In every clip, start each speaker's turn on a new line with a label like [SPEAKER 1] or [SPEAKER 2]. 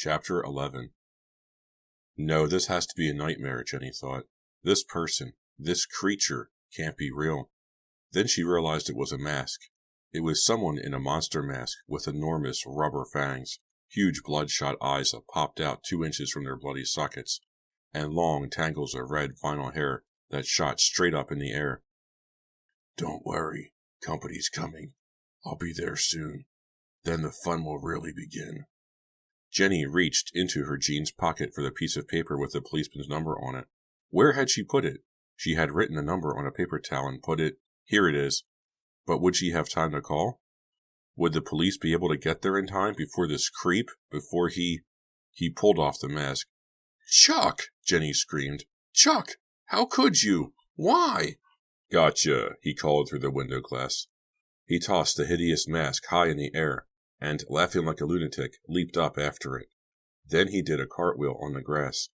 [SPEAKER 1] Chapter 11. No, this has to be a nightmare, Jenny thought. This person, this creature, can't be real. Then she realized it was a mask. It was someone in a monster mask with enormous rubber fangs, huge bloodshot eyes that popped out 2 inches from their bloody sockets, and long tangles of red vinyl hair that shot straight up in the air. "Don't worry, company's coming. I'll be there soon. Then the fun will really begin." Jenny reached into her jeans pocket for the piece of paper with the policeman's number on it. Where had she put it? She had written the number on a paper towel and put it, "Here it is." But would she have time to call? Would the police be able to get there in time before this creep, before he pulled off the mask? "Chuck!" Jenny screamed. "Chuck! How could you? Why?" "Gotcha," he called through the window glass. He tossed the hideous mask high in the air, and, laughing like a lunatic, leaped up after it. Then he did a cartwheel on the grass.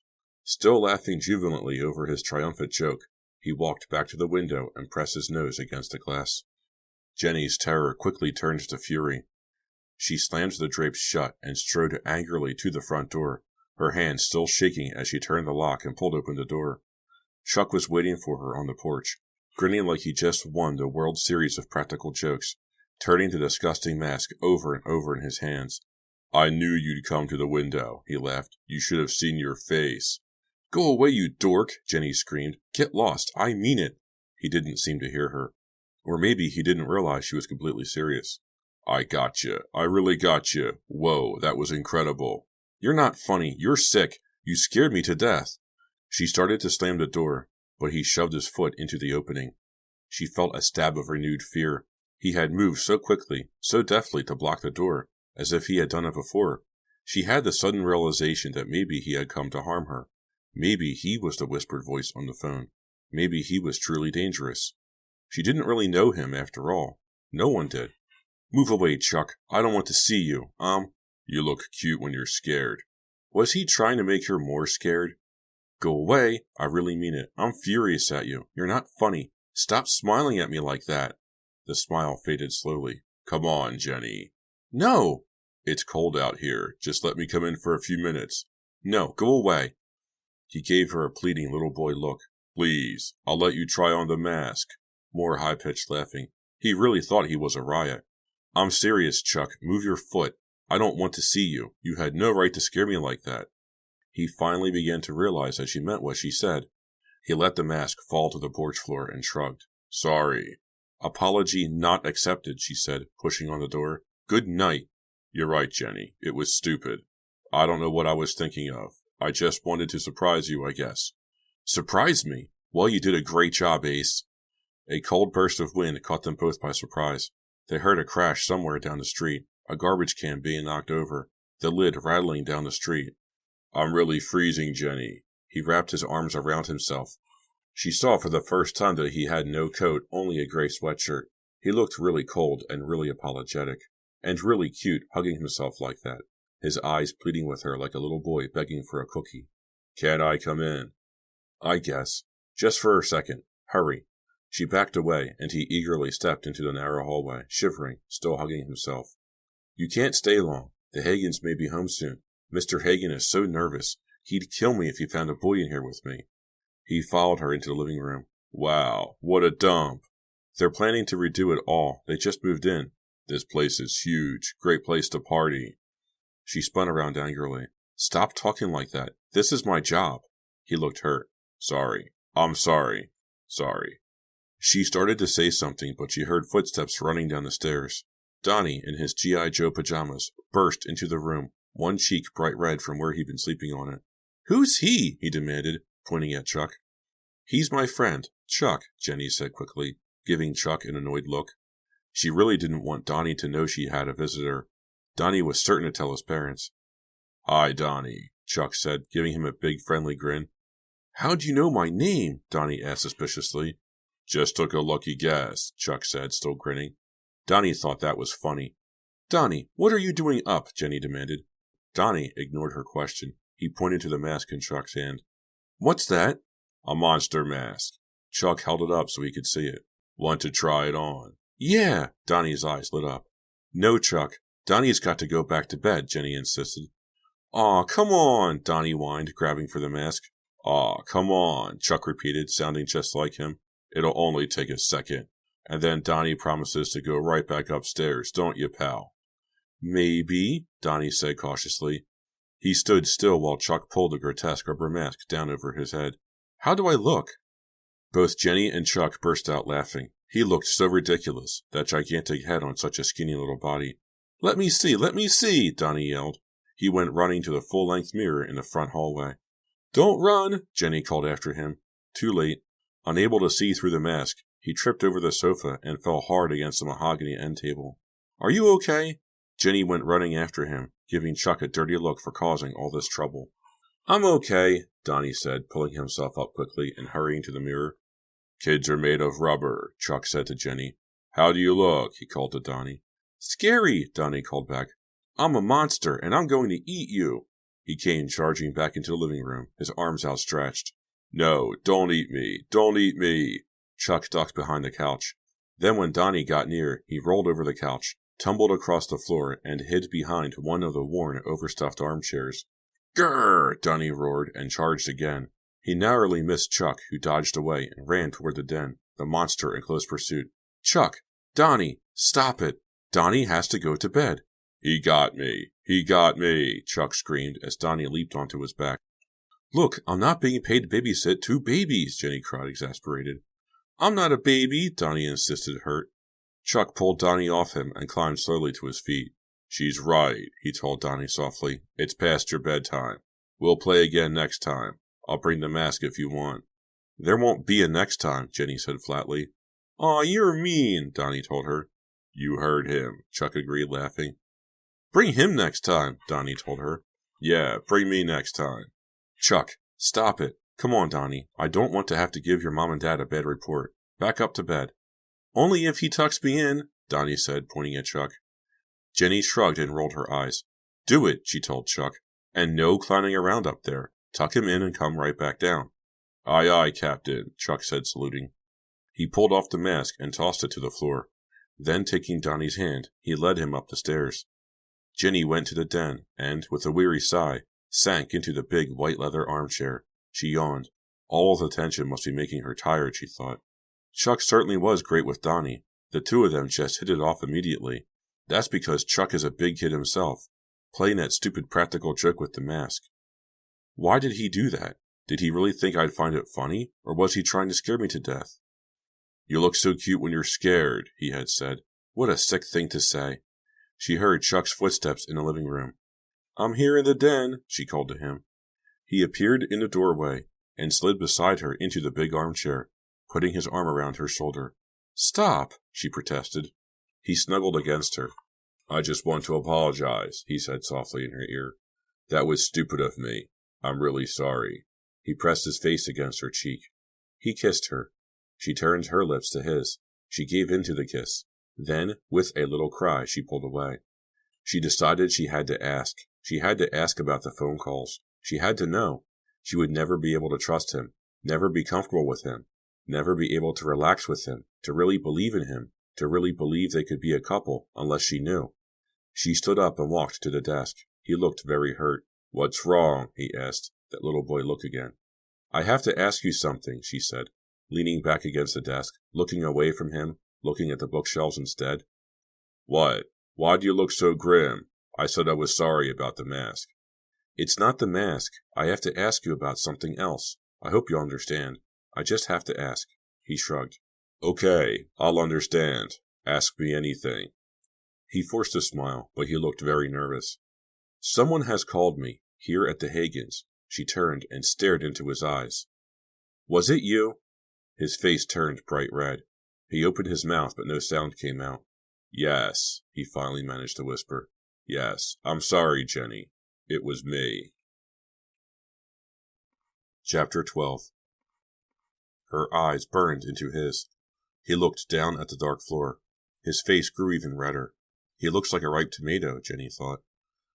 [SPEAKER 1] Still laughing jubilantly over his triumphant joke, he walked back to the window and pressed his nose against the glass. Jenny's terror quickly turned to fury. She slammed the drapes shut and strode angrily to the front door, her hand still shaking as she turned the lock and pulled open the door. Chuck was waiting for her on the porch, grinning like he just won the World Series of practical jokes, turning the disgusting mask over and over in his hands. "I knew you'd come to the window," he laughed. "You should have seen your face." "Go away, you dork," Jenny screamed. "Get lost, I mean it." He didn't seem to hear her. Or maybe he didn't realize she was completely serious. "I gotcha. I really gotcha. Whoa, that was incredible." "You're not funny. You're sick. You scared me to death." She started to slam the door, but he shoved his foot into the opening. She felt a stab of renewed fear. He had moved so quickly, so deftly to block the door, as if he had done it before. She had the sudden realization that maybe he had come to harm her. Maybe he was the whispered voice on the phone. Maybe he was truly dangerous. She didn't really know him after all. No one did. "Move away, Chuck. I don't want to see you. You look cute when you're scared." Was he trying to make her more scared? "Go away. I really mean it. I'm furious at you. You're not funny. Stop smiling at me like that." The smile faded slowly. "Come on, Jenny." "No." "It's cold out here. Just let me come in for a few minutes." "No, go away." He gave her a pleading little boy look. "Please, I'll let you try on the mask." More high-pitched laughing. He really thought he was a riot. "I'm serious, Chuck. Move your foot. I don't want to see you. You had no right to scare me like that." He finally began to realize that she meant what she said. He let the mask fall to the porch floor and shrugged. "Sorry." "Apology not accepted," she said, pushing on the door. "Good night." "You're right, Jenny. It was stupid. I don't know what I was thinking of. I just wanted to surprise you, I guess." "Surprise me? Well, you did a great job, Ace." A cold burst of wind caught them both by surprise. They heard a crash somewhere down the street, a garbage can being knocked over, the lid rattling down the street. "I'm really freezing, Jenny." He wrapped his arms around himself. She saw for the first time that he had no coat, only a gray sweatshirt. He looked really cold and really apologetic, and really cute hugging himself like that, his eyes pleading with her like a little boy begging for a cookie. "Can I come in?" "I guess. Just for a second. Hurry." She backed away, and he eagerly stepped into the narrow hallway, shivering, still hugging himself. "You can't stay long. The Hagans may be home soon. Mr. Hagan is so nervous. He'd kill me if he found a boy in here with me." He followed her into the living room. "Wow, what a dump." "They're planning to redo it all. They just moved in." "This place is huge. Great place to party." She spun around angrily. "Stop talking like that. This is my job." He looked hurt. "Sorry. I'm sorry. Sorry." She started to say something, but she heard footsteps running down the stairs. Donnie, in his G.I. Joe pajamas, burst into the room, one cheek bright red from where he'd been sleeping on it. "Who's he?" he demanded, pointing at Chuck. "He's my friend, Chuck," Jenny said quickly, giving Chuck an annoyed look. She really didn't want Donnie to know she had a visitor. Donnie was certain to tell his parents. "Hi, Donnie," Chuck said, giving him a big friendly grin. "How'd you know my name?" Donnie asked suspiciously. "Just took a lucky guess," Chuck said, still grinning. Donnie thought that was funny. "Donnie, what are you doing up?" Jenny demanded. Donnie ignored her question. He pointed to the mask in Chuck's hand. "What's that?" "A monster mask." Chuck held it up so he could see it. "Want to try it on?" "Yeah!" Donnie's eyes lit up. "No, Chuck. Donnie's got to go back to bed," Jenny insisted. Aw, come on, Donnie whined, grabbing for the mask. Aw, come on, Chuck repeated, sounding just like him. It'll only take a second. And then Donnie promises to go right back upstairs, don't you, pal? Maybe, Donnie said cautiously. He stood still while Chuck pulled the grotesque rubber mask down over his head. How do I look? Both Jenny and Chuck burst out laughing. He looked so ridiculous, that gigantic head on such a skinny little body. Let me see, Donnie yelled. He went running to the full-length mirror in the front hallway. Don't run, Jenny called after him. Too late. Unable to see through the mask, he tripped over the sofa and fell hard against the mahogany end table. Are you okay? Jenny went running after him, giving Chuck a dirty look for causing all this trouble. I'm okay, Donnie said, pulling himself up quickly and hurrying to the mirror. Kids are made of rubber, Chuck said to Jenny. How do you look? He called to Donnie. Scary, Donnie called back. I'm a monster, and I'm going to eat you. He came charging back into the living room, his arms outstretched. No, don't eat me, don't eat me. Chuck ducked behind the couch. Then when Donnie got near, he rolled over the couch, tumbled across the floor, and hid behind one of the worn, overstuffed armchairs. Grrr! Donnie roared and charged again. He narrowly missed Chuck, who dodged away and ran toward the den, the monster in close pursuit. Chuck! Donnie! Stop it! Donnie has to go to bed. He got me! He got me! Chuck screamed as Donnie leaped onto his back. Look, I'm not being paid to babysit 2 babies, Jenny cried, exasperated. I'm not a baby, Donnie insisted, hurt. Chuck pulled Donnie off him and climbed slowly to his feet. She's right, he told Donnie softly. It's past your bedtime. We'll play again next time. I'll bring the mask if you want. There won't be a next time, Jenny said flatly. Aw, you're mean, Donnie told her. You heard him, Chuck agreed, laughing. Bring him next time, Donnie told her. Yeah, bring me next time. Chuck, stop it. Come on, Donnie. I don't want to have to give your mom and dad a bad report. Back up to bed. Only if he tucks me in, Donnie said, pointing at Chuck. Jenny shrugged and rolled her eyes. Do it, she told Chuck. And no clowning around up there. Tuck him in and come right back down. Aye, aye, Captain, Chuck said, saluting. He pulled off the mask and tossed it to the floor. Then, taking Donnie's hand, he led him up the stairs. Jenny went to the den, and, with a weary sigh, sank into the big white leather armchair. She yawned. All of the tension must be making her tired, she thought. Chuck certainly was great with Donnie. The two of them just hit it off immediately. That's because Chuck is a big kid himself, playing that stupid practical joke with the mask. Why did he do that? Did he really think I'd find it funny, or was he trying to scare me to death? You look so cute when you're scared, he had said. What a sick thing to say. She heard Chuck's footsteps in the living room. I'm here in the den, she called to him. He appeared in the doorway and slid beside her into the big armchair, putting his arm around her shoulder. Stop, she protested. He snuggled against her. I just want to apologize, he said softly in her ear. That was stupid of me. I'm really sorry. He pressed his face against her cheek. He kissed her. She turned her lips to his. She gave in to the kiss. Then, with a little cry, she pulled away. She decided she had to ask. She had to ask about the phone calls. She had to know. She would never be able to trust him, never be comfortable with him, never be able to relax with him, to really believe in him, to really believe they could be a couple, unless she knew. She stood up and walked to the desk. He looked very hurt. What's wrong? He asked, that little boy look again. I have to ask you something, she said, leaning back against the desk, looking away from him, looking at the bookshelves instead. What? Why do you look so grim? I said I was sorry about the mask. It's not the mask. I have to ask you about something else. I hope you understand. I just have to ask. He shrugged. Okay, I'll understand. Ask me anything. He forced a smile, but he looked very nervous. Someone has called me, here at the Hagans. She turned and stared into his eyes. Was it you? His face turned bright red. He opened his mouth, but no sound came out. Yes, he finally managed to whisper. Yes, I'm sorry, Jenny. It was me. Chapter 12. Her eyes burned into his. He looked down at the dark floor. His face grew even redder. He looks like a ripe tomato, Jenny thought.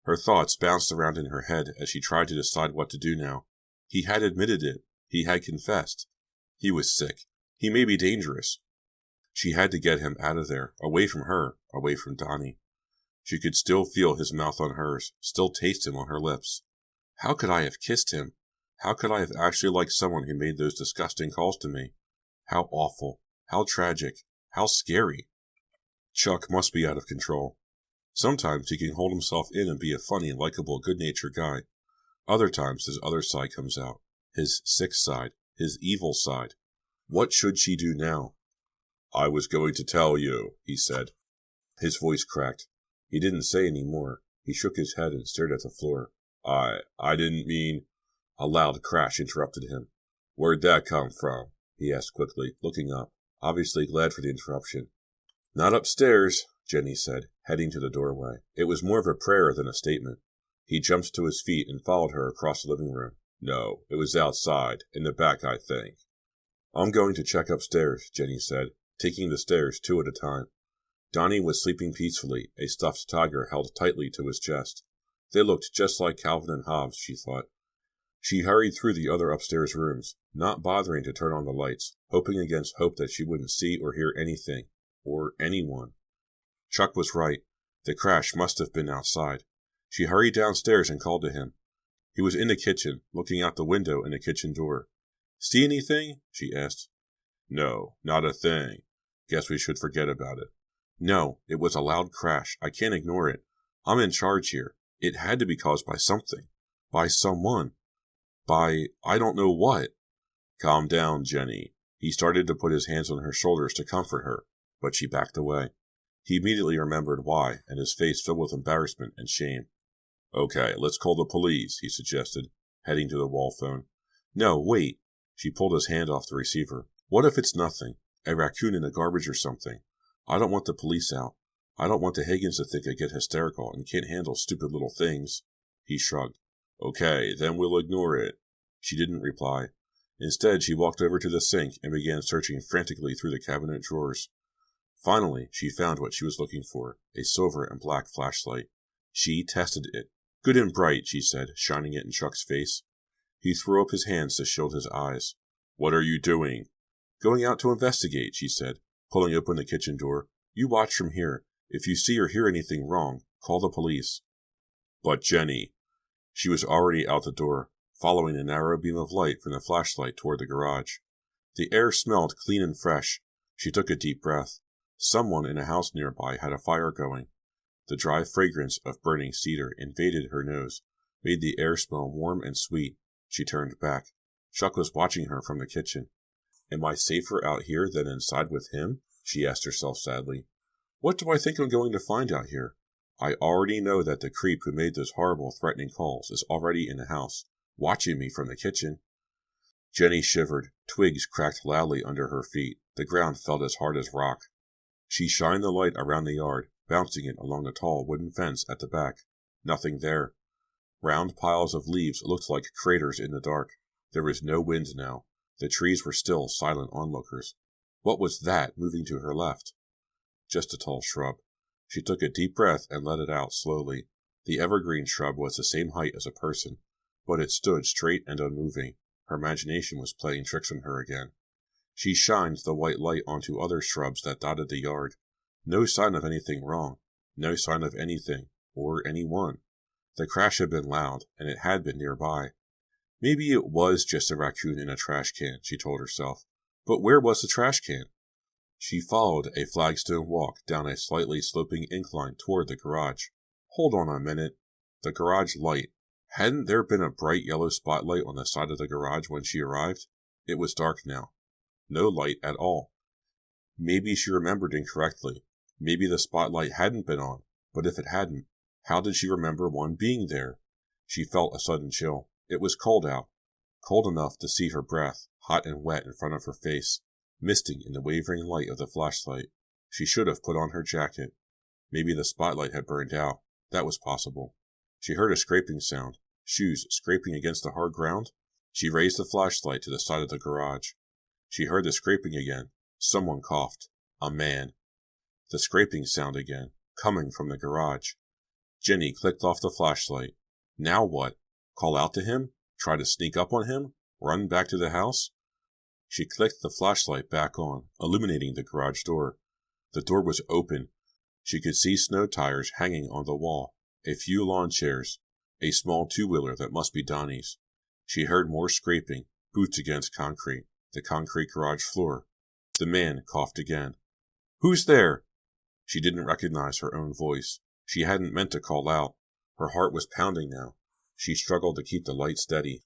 [SPEAKER 1] Her thoughts bounced around in her head as she tried to decide what to do now. He had admitted it. He had confessed. He was sick. He may be dangerous. She had to get him out of there, away from her, away from Donnie. She could still feel his mouth on hers, still taste him on her lips. How could I have kissed him? How could I have actually liked someone who made those disgusting calls to me? How awful. How tragic. How scary. Chuck must be out of control. Sometimes he can hold himself in and be a funny, likable, good-natured guy. Other times his other side comes out. His sick side. His evil side. What should she do now? I was going to tell you, he said. His voice cracked. He didn't say any more. He shook his head and stared at the floor. I didn't mean... A loud crash interrupted him. Where'd that come from? He asked quickly, looking up, obviously glad for the interruption. Not upstairs, Jenny said, heading to the doorway. It was more of a prayer than a statement. He jumped to his feet and followed her across the living room. No, it was outside, in the back, I think. I'm going to check upstairs, Jenny said, taking the stairs 2 at a time. Donnie was sleeping peacefully, a stuffed tiger held tightly to his chest. They looked just like Calvin and Hobbes, she thought. She hurried through the other upstairs rooms, not bothering to turn on the lights, hoping against hope that she wouldn't see or hear anything, or anyone. Chuck was right. The crash must have been outside. She hurried downstairs and called to him. He was in the kitchen, looking out the window in the kitchen door. See anything? She asked. No, not a thing. Guess we should forget about it. No, it was a loud crash. I can't ignore it. I'm in charge here. It had to be caused by something. By someone. By I don't know what. Calm down, Jenny. He started to put his hands on her shoulders to comfort her, but she backed away. He immediately remembered why, and his face filled with embarrassment and shame. Okay, let's call the police, he suggested, heading to the wall phone. No, wait. She pulled his hand off the receiver. What if it's nothing? A raccoon in the garbage or something? I don't want the police out. I don't want the Higgins to think I get hysterical and can't handle stupid little things. He shrugged. Okay, then we'll ignore it. She didn't reply. Instead, she walked over to the sink and began searching frantically through the cabinet drawers. Finally, she found what she was looking for, a silver and black flashlight. She tested it. Good and bright, she said, shining it in Chuck's face. He threw up his hands to shield his eyes. What are you doing? Going out to investigate, she said, pulling open the kitchen door. You watch from here. If you see or hear anything wrong, call the police. But Jenny... She was already out the door, following a narrow beam of light from the flashlight toward the garage. The air smelled clean and fresh. She took a deep breath. Someone in a house nearby had a fire going. The dry fragrance of burning cedar invaded her nose, made the air smell warm and sweet. She turned back. Chuck was watching her from the kitchen. Am I safer out here than inside with him? She asked herself sadly. What do I think I'm going to find out here? I already know that the creep who made those horrible, threatening calls is already in the house, watching me from the kitchen. Jenny shivered. Twigs cracked loudly under her feet. The ground felt as hard as rock. She shined the light around the yard, bouncing it along the tall wooden fence at the back. Nothing there. Round piles of leaves looked like craters in the dark. There was no wind now. The trees were still silent onlookers. What was that moving to her left? Just a tall shrub. She took a deep breath and let it out slowly. The evergreen shrub was the same height as a person, but it stood straight and unmoving. Her imagination was playing tricks on her again. She shined the white light onto other shrubs that dotted the yard. No sign of anything wrong. No sign of anything, or anyone. The crash had been loud, and it had been nearby. Maybe it was just a raccoon in a trash can, she told herself. But where was the trash can? She followed a flagstone walk down a slightly sloping incline toward the garage. Hold on a minute. The garage light. Hadn't there been a bright yellow spotlight on the side of the garage when she arrived? It was dark now. No light at all. Maybe she remembered incorrectly. Maybe the spotlight hadn't been on. But if it hadn't, how did she remember one being there? She felt a sudden chill. It was cold out. Cold enough to see her breath, hot and wet in front of her face, misting in the wavering light of the flashlight. She should have put on her jacket. Maybe the spotlight had burned out. That was possible. She heard a scraping sound. Shoes scraping against the hard ground. She raised the flashlight to the side of the garage. She heard the scraping again. Someone coughed. A man. The scraping sound again, coming from the garage. Jenny clicked off the flashlight. Now what? Call out to him? Try to sneak up on him? Run back to the house? She clicked the flashlight back on, illuminating the garage door. The door was open. She could see snow tires hanging on the wall, a few lawn chairs, a small two-wheeler that must be Donnie's. She heard more scraping, boots against concrete, the concrete garage floor. The man coughed again. "Who's there?" She didn't recognize her own voice. She hadn't meant to call out. Her heart was pounding now. She struggled to keep the light steady.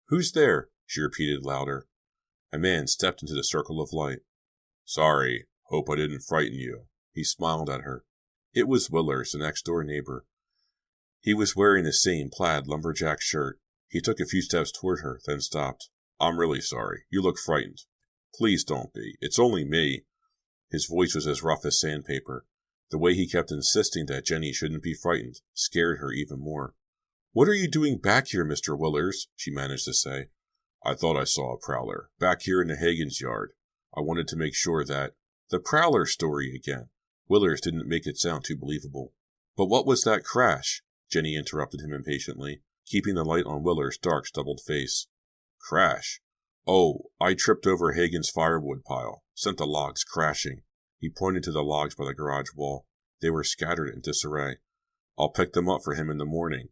[SPEAKER 1] "Who's there?" she repeated louder. A man stepped into the circle of light. "Sorry, hope I didn't frighten you." He smiled at her. It was Willers, the next-door neighbor. He was wearing the same plaid lumberjack shirt. He took a few steps toward her, then stopped. "I'm really sorry. You look frightened." "Please don't be. It's only me." His voice was as rough as sandpaper. The way he kept insisting that Jenny shouldn't be frightened scared her even more. "What are you doing back here, Mr. Willers?" she managed to say. "I thought I saw a prowler, back here in the Hagen's yard. I wanted to make sure that—" "The prowler story again." Willers didn't make it sound too believable. "But what was that crash?" Jenny interrupted him impatiently, keeping the light on Willers' dark, stubbled face. "Crash? Oh, I tripped over Hagen's firewood pile, sent the logs crashing." He pointed to the logs by the garage wall. They were scattered in disarray. "I'll pick them up for him in the morning."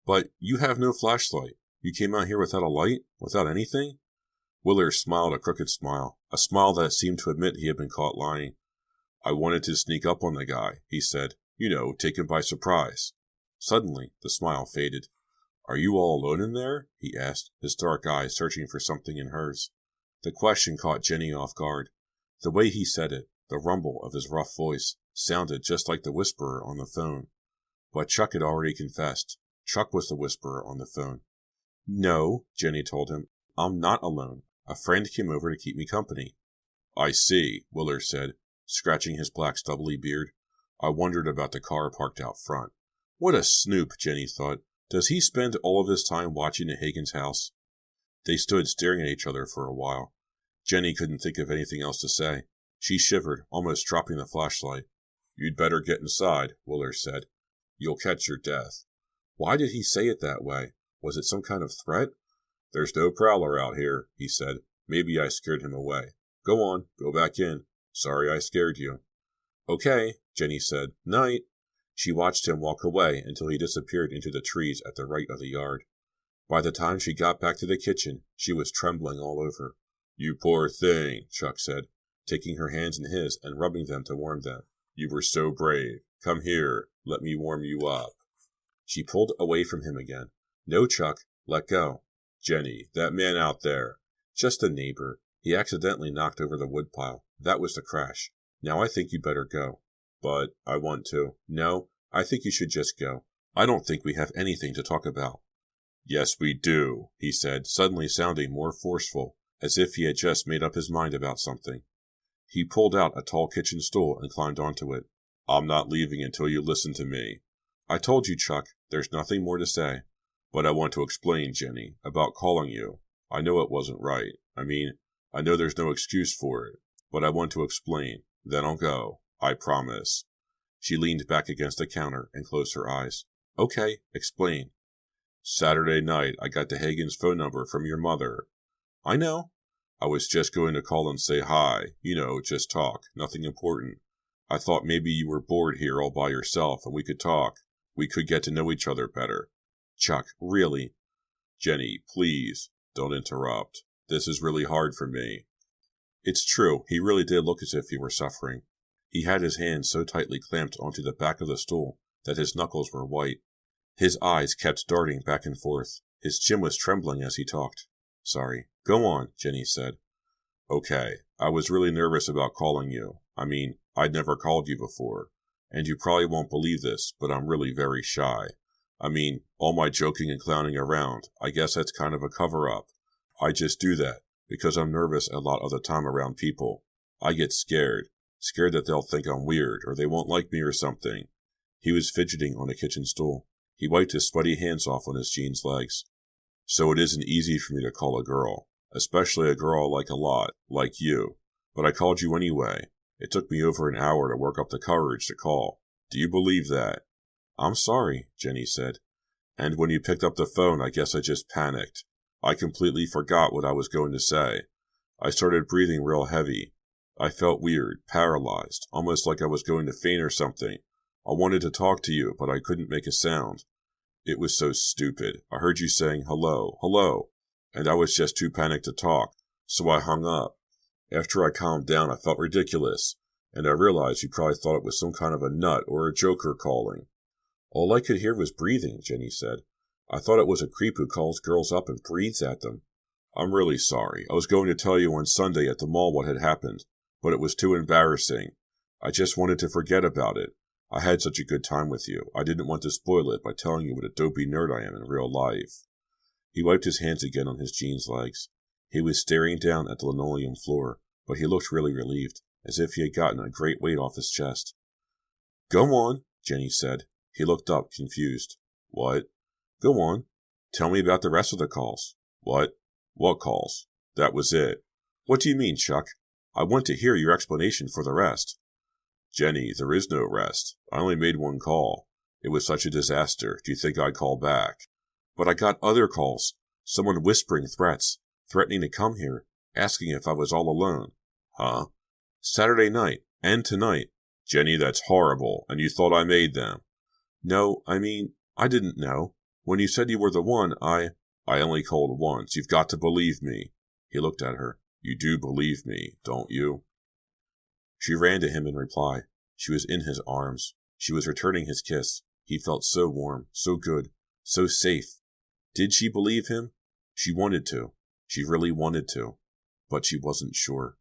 [SPEAKER 1] "But you have no flashlight. You came out here without a light? Without anything?" Willers smiled a crooked smile, a smile that seemed to admit he had been caught lying. "I wanted to sneak up on the guy," he said. "You know, take him by surprise." Suddenly, the smile faded. "Are you all alone in there?" he asked, his dark eyes searching for something in hers. The question caught Jenny off guard. The way he said it, the rumble of his rough voice, sounded just like the whisperer on the phone. But Chuck had already confessed. Chuck was the whisperer on the phone. "No," Jenny told him. "I'm not alone. A friend came over to keep me company." "I see," Willers said, scratching his black stubbly beard. "I wondered about the car parked out front." What a snoop, Jenny thought. Does he spend all of his time watching the Hagen's house? They stood staring at each other for a while. Jenny couldn't think of anything else to say. She shivered, almost dropping the flashlight. "You'd better get inside," Willers said. "You'll catch your death." Why did he say it that way? Was it some kind of threat? "There's no prowler out here," he said. "Maybe I scared him away. Go on, go back in. Sorry I scared you." "Okay," Jenny said. "Night." She watched him walk away until he disappeared into the trees at the right of the yard. By the time she got back to the kitchen, she was trembling all over. "You poor thing," Chuck said, taking her hands in his and rubbing them to warm them. "You were so brave. Come here. Let me warm you up." She pulled away from him again. "No, Chuck. Let go." "Jenny, that man out there." "Just a neighbor. He accidentally knocked over the woodpile. That was the crash. Now I think you better go." "But I want to." "No, I think you should just go. I don't think we have anything to talk about." "Yes, we do," he said, suddenly sounding more forceful, as if he had just made up his mind about something. He pulled out a tall kitchen stool and climbed onto it. "I'm not leaving until you listen to me." "I told you, Chuck, there's nothing more to say." "But I want to explain, Jenny, about calling you. I know it wasn't right. I know there's no excuse for it. But I want to explain. Then I'll go. I promise." She leaned back against the counter and closed her eyes. "Okay, explain." "Saturday night, I got the Hagen's phone number from your mother." "I know." "I was just going to call and say hi. You know, just talk. Nothing important. I thought maybe you were bored here all by yourself and we could talk. We could get to know each other better." "Chuck, really?" "Jenny, please, don't interrupt. This is really hard for me." It's true, he really did look as if he were suffering. He had his hands so tightly clamped onto the back of the stool that his knuckles were white. His eyes kept darting back and forth. His chin was trembling as he talked. "Sorry. Go on," Jenny said. "Okay, I was really nervous about calling you. I'd never called you before. And you probably won't believe this, but I'm really very shy. All my joking and clowning around, I guess that's kind of a cover-up. I just do that because I'm nervous a lot of the time around people. I get scared that they'll think I'm weird or they won't like me or something." He was fidgeting on a kitchen stool. He wiped his sweaty hands off on his jeans legs. "So it isn't easy for me to call a girl, especially a girl I like a lot, like you. But I called you anyway. It took me over an hour to work up the courage to call. Do you believe that?" "I'm sorry," Jenny said. "And when you picked up the phone, I guess I just panicked. I completely forgot what I was going to say. I started breathing real heavy. I felt weird, paralyzed, almost like I was going to faint or something. I wanted to talk to you, but I couldn't make a sound. It was so stupid. I heard you saying hello, hello, and I was just too panicked to talk, so I hung up. After I calmed down, I felt ridiculous, and I realized you probably thought it was some kind of a nut or a joker calling. All I could hear was breathing, Jenny said. I thought it was a creep who calls girls up and breathes at them. I'm really sorry. I was going to tell you on Sunday at the mall what had happened, but it was too embarrassing. I just wanted to forget about it. I had such a good time with you. I didn't want to spoil it by telling you what a dopey nerd I am in real life. He wiped his hands again on his jeans legs. He was staring down at the linoleum floor, but he looked really relieved, as if he had gotten a great weight off his chest. Go on, Jenny said. He looked up, confused. What? Go on. Tell me about the rest of the calls. What? What calls? That was it. What do you mean, Chuck? I want to hear your explanation for the rest. Jenny, there is no rest. I only made one call. It was such a disaster. Do you think I'd call back? But I got other calls. Someone whispering threats, threatening to come here, asking if I was all alone. Huh? Saturday night, and tonight. Jenny, that's horrible, and you thought I made them. No, I mean, I didn't know. When you said you were the one, I only called once. You've got to believe me. He looked at her. You do believe me, don't you? She ran to him in reply. She was in his arms. She was returning his kiss. He felt so warm, so good, so safe. Did she believe him? She wanted to. She really wanted to. But she wasn't sure.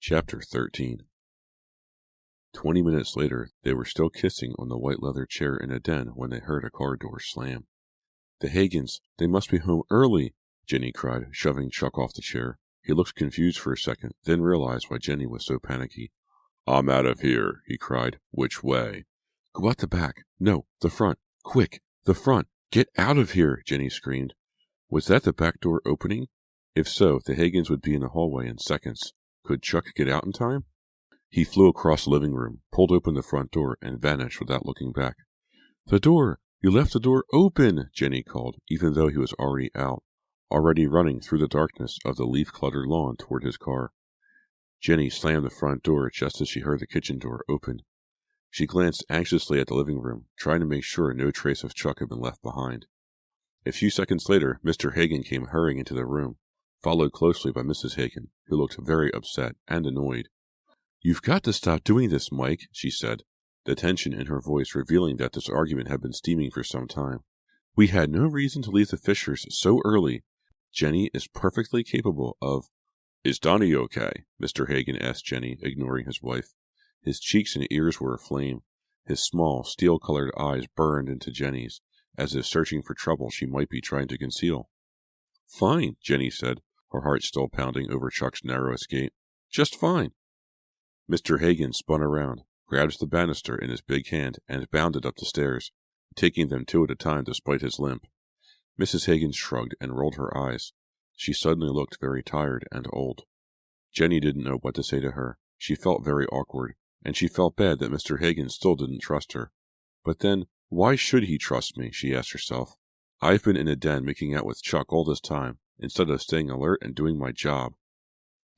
[SPEAKER 1] Chapter 13. 20 minutes later, they were still kissing on the white leather chair in a den when they heard a car door slam. The Hagans, they must be home early, Jenny cried, shoving Chuck off the chair. He looked confused for a second, then realized why Jenny was so panicky. I'm out of here, he cried. Which way? Go out the back. No, the front. Quick, the front. Get out of here, Jenny screamed. Was that the back door opening? If so, the Hagans would be in the hallway in seconds. Could Chuck get out in time? He flew across the living room, pulled open the front door, and vanished without looking back. The door! You left the door open, Jenny called, even though he was already out, already running through the darkness of the leaf-cluttered lawn toward his car. Jenny slammed the front door just as she heard the kitchen door open. She glanced anxiously at the living room, trying to make sure no trace of Chuck had been left behind. A few seconds later, Mr. Hagan came hurrying into the room, followed closely by Mrs. Hagan, who looked very upset and annoyed. You've got to stop doing this, Mike, she said, the tension in her voice revealing that this argument had been steaming for some time. We had no reason to leave the Fishers so early. Jenny is perfectly capable of... Is Donnie okay? Mr. Hagan asked Jenny, ignoring his wife. His cheeks and ears were aflame. His small, steel-colored eyes burned into Jenny's, as if searching for trouble she might be trying to conceal. Fine, Jenny said, her heart still pounding over Chuck's narrow escape. Just fine. Mr. Hagan spun around, grabbed the banister in his big hand, and bounded up the stairs, taking them two at a time despite his limp. Mrs. Hagan shrugged and rolled her eyes. She suddenly looked very tired and old. Jenny didn't know what to say to her. She felt very awkward, and she felt bad that Mr. Hagan still didn't trust her. But then, why should he trust me, she asked herself. I've been in a den making out with Chuck all this time, instead of staying alert and doing my job.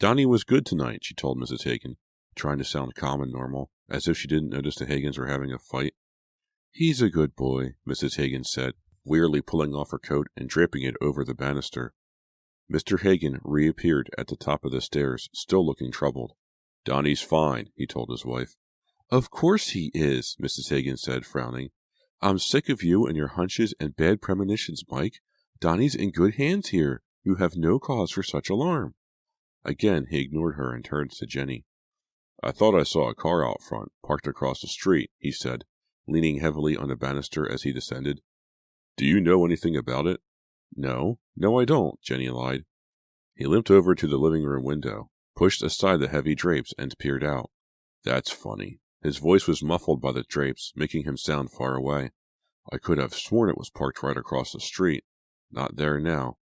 [SPEAKER 1] Donnie was good tonight, she told Mrs. Hagan, trying to sound calm and normal, as if she didn't notice the Hagans were having a fight. He's a good boy, Mrs. Hagan said, wearily pulling off her coat and draping it over the banister. Mr. Hagan reappeared at the top of the stairs, still looking troubled. Donnie's fine, he told his wife. Of course he is, Mrs. Hagan said, frowning. I'm sick of you and your hunches and bad premonitions, Mike. Donnie's in good hands here. You have no cause for such alarm. Again he ignored her and turned to Jenny. I thought I saw a car out front, parked across the street, he said, leaning heavily on the banister as he descended. Do you know anything about it? No, I don't, Jenny lied. He limped over to the living room window, pushed aside the heavy drapes, and peered out. That's funny. His voice was muffled by the drapes, making him sound far away. I could have sworn it was parked right across the street. Not there now.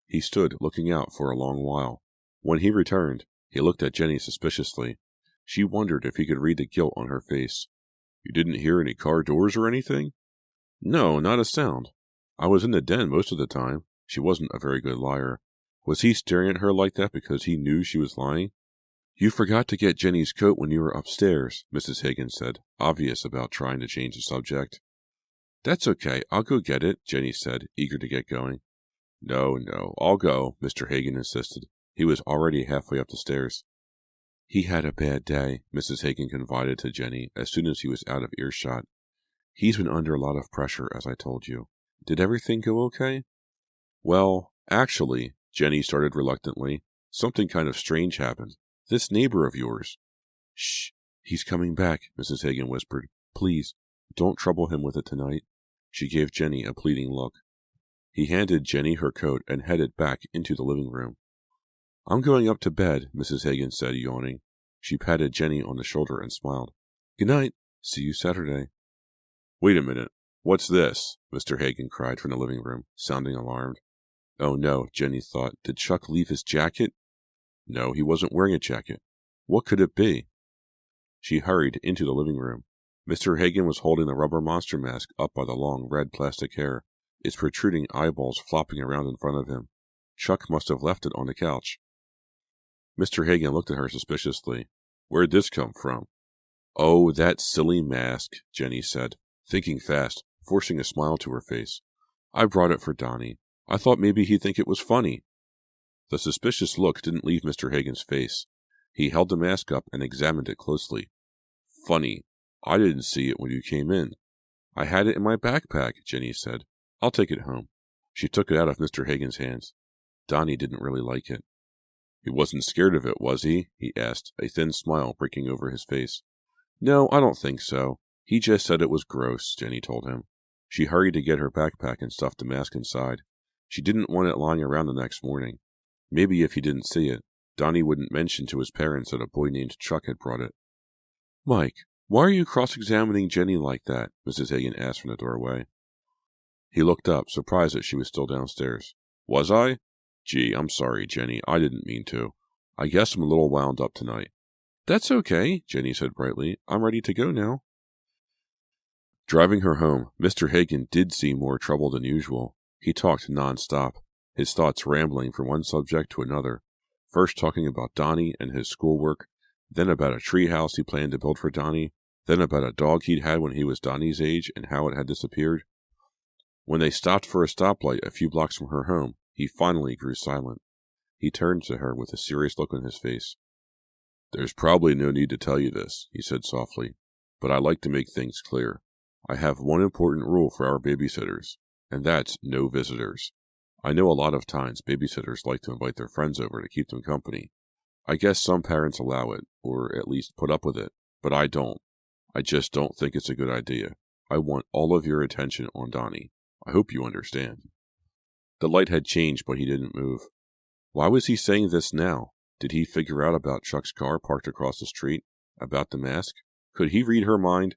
[SPEAKER 1] He stood looking out for a long while. When he returned, he looked at Jenny suspiciously. She wondered if he could read the guilt on her face. You didn't hear any car doors or anything? No, not a sound. I was in the den most of the time. She wasn't a very good liar. Was he staring at her like that because he knew she was lying? You forgot to get Jenny's coat when you were upstairs, Mrs. Higgins said, obvious about trying to change the subject. That's okay, I'll go get it, Jenny said, eager to get going. No, I'll go, Mr. Hagan insisted. He was already halfway up the stairs. He had a bad day, Mrs. Hagan confided to Jenny as soon as he was out of earshot. He's been under a lot of pressure, as I told you. Did everything go okay? Well, actually, Jenny started reluctantly, something kind of strange happened. This neighbor of yours. Shh, he's coming back, Mrs. Hagan whispered. Please, don't trouble him with it tonight. She gave Jenny a pleading look. He handed Jenny her coat and headed back into the living room. I'm going up to bed, Mrs. Hagan said, yawning. She patted Jenny on the shoulder and smiled. Good night. See you Saturday. Wait a minute. What's this? Mr. Hagan cried from the living room, sounding alarmed. Oh no, Jenny thought. Did Chuck leave his jacket? No, he wasn't wearing a jacket. What could it be? She hurried into the living room. Mr. Hagan was holding the rubber monster mask up by the long red plastic hair, its protruding eyeballs flopping around in front of him. Chuck must have left it on the couch. Mr. Hagan looked at her suspiciously. Where'd this come from? Oh, that silly mask, Jenny said, thinking fast, forcing a smile to her face. I brought it for Donnie. I thought maybe he'd think it was funny. The suspicious look didn't leave Mr. Hagan's face. He held the mask up and examined it closely. Funny. I didn't see it when you came in. I had it in my backpack, Jenny said. I'll take it home. She took it out of Mr. Hagan's hands. Donnie didn't really like it. He wasn't scared of it, was he? He asked, a thin smile breaking over his face. No, I don't think so. He just said it was gross, Jenny told him. She hurried to get her backpack and stuffed the mask inside. She didn't want it lying around the next morning. Maybe if he didn't see it, Donnie wouldn't mention to his parents that a boy named Chuck had brought it. Mike, why are you cross-examining Jenny like that? Mrs. Hagan asked from the doorway. He looked up, surprised that she was still downstairs. Was I? Gee, I'm sorry, Jenny. I didn't mean to. I guess I'm a little wound up tonight. That's okay, Jenny said brightly. I'm ready to go now. Driving her home, Mr. Hagan did seem more troubled than usual. He talked non-stop, his thoughts rambling from one subject to another, first talking about Donnie and his schoolwork, then about a treehouse he planned to build for Donnie, then about a dog he'd had when he was Donnie's age and how it had disappeared. When they stopped for a stoplight a few blocks from her home, he finally grew silent. He turned to her with a serious look on his face. There's probably no need to tell you this, he said softly, but I like to make things clear. I have one important rule for our babysitters, and that's no visitors. I know a lot of times babysitters like to invite their friends over to keep them company. I guess some parents allow it, or at least put up with it, but I don't. I just don't think it's a good idea. I want all of your attention on Donnie. I hope you understand. The light had changed, but he didn't move. Why was he saying this now? Did he figure out about Chuck's car parked across the street? About the mask? Could he read her mind?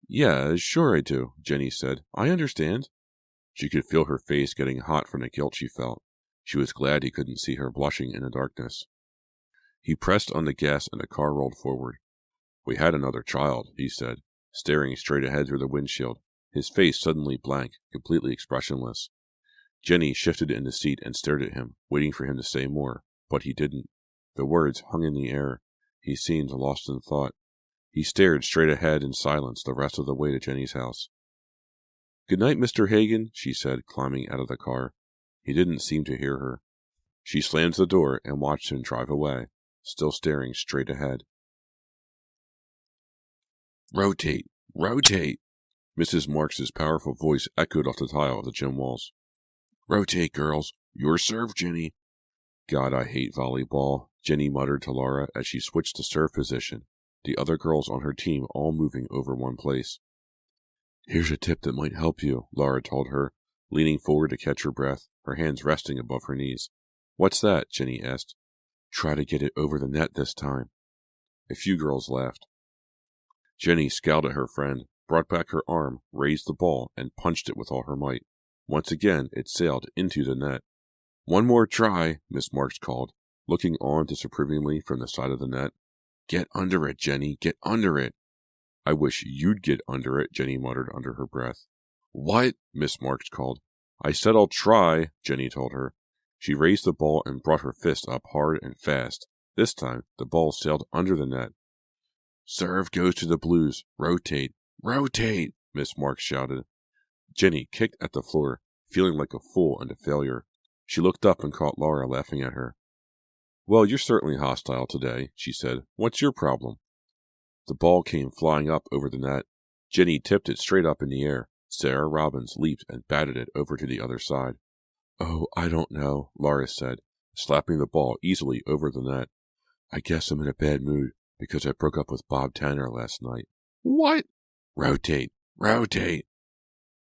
[SPEAKER 1] Yeah, sure I do, Jenny said. I understand. She could feel her face getting hot from the guilt she felt. She was glad he couldn't see her blushing in the darkness. He pressed on the gas and the car rolled forward. We had another child, he said, staring straight ahead through the windshield, his face suddenly blank, completely expressionless. Jenny shifted in the seat and stared at him, waiting for him to say more, but he didn't. The words hung in the air. He seemed lost in thought. He stared straight ahead in silence the rest of the way to Jenny's house. Good night, Mr. Hagan, she said, climbing out of the car. He didn't seem to hear her. She slammed the door and watched him drive away, still staring straight ahead. Rotate! Rotate! Mrs. Marks's powerful voice echoed off the tile of the gym walls. Rotate, girls. Your serve, Jenny. God, I hate volleyball, Jenny muttered to Laura as she switched to serve position, the other girls on her team all moving over one place. Here's a tip that might help you, Laura told her, leaning forward to catch her breath, her hands resting above her knees. What's that? Jenny asked. Try to get it over the net this time. A few girls laughed. Jenny scowled at her friend, brought back her arm, raised the ball, and punched it with all her might. Once again, it sailed into the net. One more try, Miss Marks called, looking on disapprovingly from the side of the net. Get under it, Jenny, get under it. I wish you'd get under it, Jenny muttered under her breath. What? Miss Marks called. I said I'll try, Jenny told her. She raised the ball and brought her fist up hard and fast, This time, the ball sailed under the net. "Serve goes to the Blues. Rotate. Rotate!" Miss Marks shouted. Jenny kicked at the floor, feeling like a fool and a failure. She looked up and caught Laura laughing at her. "Well, you're certainly hostile today," she said. "What's your problem?" The ball came flying up over the net. Jenny tipped it straight up in the air. Sarah Robbins leaped and batted it over to the other side. "Oh, I don't know," Laura said, slapping the ball easily over the net. "I guess I'm in a bad mood because I broke up with Bob Tanner last night." "What?" "Rotate! Rotate!"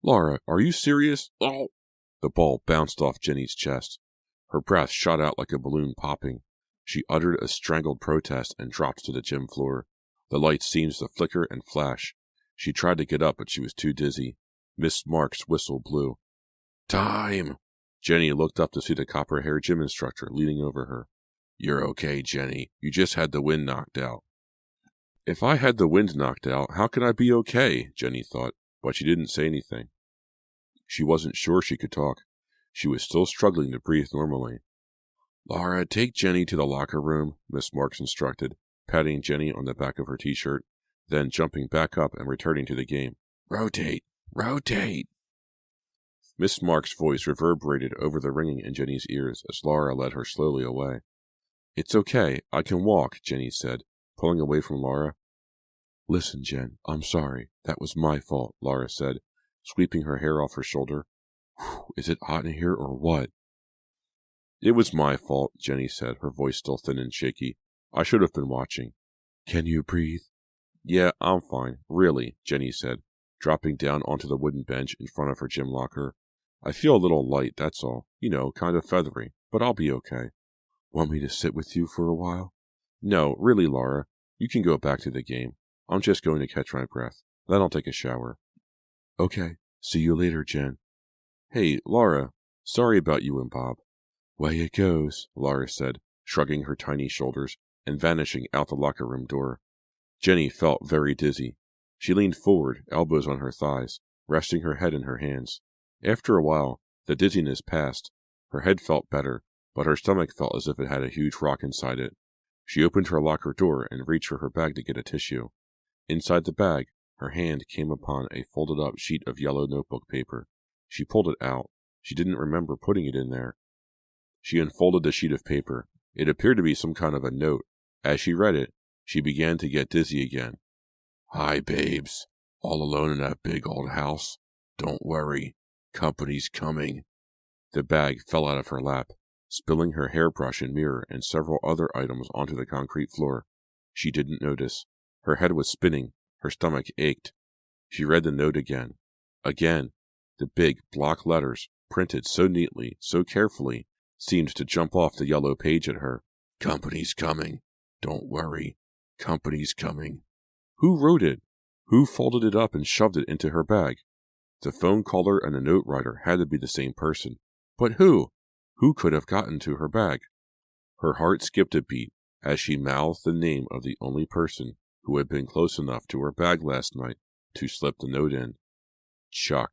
[SPEAKER 1] "Laura, are you serious?" "Oh!" The ball bounced off Jenny's chest. Her breath shot out like a balloon popping. She uttered a strangled protest and dropped to the gym floor. The lights seemed to flicker and flash. She tried to get up, but she was too dizzy. Miss Marks' whistle blew. "Time!" Jenny looked up to see the copper-haired gym instructor leaning over her. "You're okay, Jenny. You just had the wind knocked out." "If I had the wind knocked out, how can I be okay?" Jenny thought, but she didn't say anything. She wasn't sure she could talk. She was still struggling to breathe normally. "Laura, take Jenny to the locker room," Miss Marks instructed, patting Jenny on the back of her t-shirt, then jumping back up and returning to the game. "Rotate! Rotate!" Miss Marks' voice reverberated over the ringing in Jenny's ears as Laura led her slowly away. "It's okay, I can walk," Jenny said, pulling away from Laura. "Listen, Jen, I'm sorry. That was my fault," Laura said, sweeping her hair off her shoulder. "Whew, is it hot in here or what?" "It was my fault," Jenny said, her voice still thin and shaky. "I should have been watching." "Can you breathe?" "Yeah, I'm fine, really," Jenny said, dropping down onto the wooden bench in front of her gym locker. "I feel a little light, that's all. You know, kind of feathery, but I'll be okay." "Want me to sit with you for a while?" "No, really, Laura. You can go back to the game. I'm just going to catch my breath. Then I'll take a shower." "Okay. See you later, Jen." "Hey, Laura. Sorry about you and Bob." "Way it goes," Laura said, shrugging her tiny shoulders and vanishing out the locker room door. Jenny felt very dizzy. She leaned forward, elbows on her thighs, resting her head in her hands. After a while, the dizziness passed. Her head felt better, but her stomach felt as if it had a huge rock inside it. She opened her locker door and reached for her bag to get a tissue. Inside the bag, her hand came upon a folded-up sheet of yellow notebook paper. She pulled it out. She didn't remember putting it in there. She unfolded the sheet of paper. It appeared to be some kind of a note. As she read it, she began to get dizzy again. "Hi, babes. All alone in that big old house? Don't worry. Company's coming." The bag fell out of her lap, spilling her hairbrush and mirror and several other items onto the concrete floor. She didn't notice. Her head was spinning. Her stomach ached. She read the note again. Again. The big block letters, printed so neatly, so carefully, seemed to jump off the yellow page at her. "Company's coming. Don't worry. Company's coming." Who wrote it? Who folded it up and shoved it into her bag? The phone caller and the note writer had to be the same person. But who? Who could have gotten to her bag? Her heart skipped a beat as she mouthed the name of the only person who had been close enough to her bag last night to slip the note in. Chuck.